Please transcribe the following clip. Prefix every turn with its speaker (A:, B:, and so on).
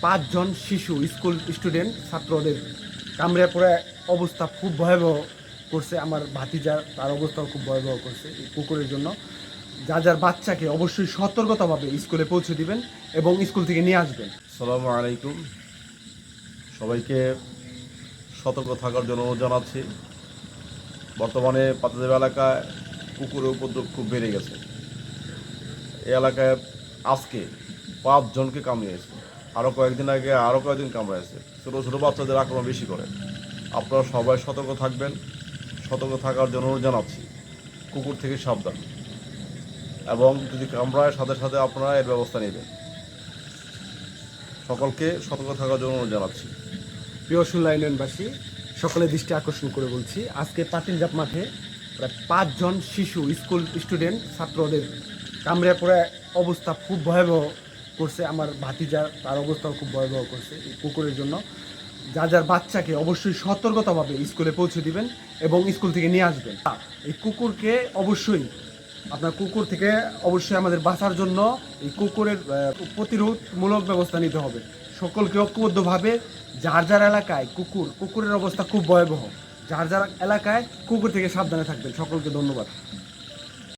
A: 5 জন শিশু school student ছাত্রদের কামড়ে পড়ে অবস্থা খুব ভয়াবহ করছে। আমার ভাতিজা তার অবস্থাও খুব ভয়াবহ করছে এই কুকুরের জন্য। যার বাচ্চাকে অবশ্যই সতর্কতাভাবে স্কুলে পৌঁছে দিবেন এবং স্কুল থেকে নিয়ে আসবেন।
B: আসসালামু আলাইকুম। সবাইকে সতর্ক থাকার জন্য অনুরোধ জানাচ্ছি। বর্তমানে পাতাদেব এলাকায় কুকুরের উপদ্রব খুব বেড়ে গেছে। এই এলাকায় আজকে 5 জনকে কামড়িয়েছে, আরও কয়েকদিন আগে আরও কয়েকদিন কামড়িয়েছে। ছোটো ছোটো বাচ্চাদের আক্রমণ বেশি করে। আপনারা সবাই সতর্ক থাকবেন। সতর্ক থাকার জন্য অনুরোধ জানাচ্ছি। কুকুর থেকে সাবধান, এবং যদি কামড়ায় সাথে সাথে আপনারা এর ব্যবস্থা নেবেন। সকলকে সতর্ক থাকার জন্য অনুরোধ জানাচ্ছি।
A: প্রিয় সুল্লা ইউনিয়নবাসী, সকলের দৃষ্টি আকর্ষণ করে বলছি, আজকে পাতিলজাপ মাঠে প্রায় 5 জন শিশু স্কুল স্টুডেন্ট ছাত্রদের কামড়ে পড়ে অবস্থা খুব ভয়াবহ করছে। আমার ভাতিজা তার অবস্থাও খুব ভয়াবহ করছে এই কুকুরের জন্য। যার বাচ্চাকে অবশ্যই সতর্কতাভাবে স্কুলে পৌঁছে দিবেন এবং স্কুল থেকে নিয়ে আসবেন। এই কুকুরকে অবশ্যই আপনার কুকুর থেকে অবশ্যই আমাদের বাঁচার জন্য এই কুকুরের প্রতিরোধমূলক ব্যবস্থা নিতে হবে। সকলকে ঐক্যবদ্ধভাবে যার এলাকায় কুকুরের অবস্থা খুব ভয়াবহ, যার এলাকায় কুকুর থেকে সাবধানে থাকবেন। সকলকে ধন্যবাদ।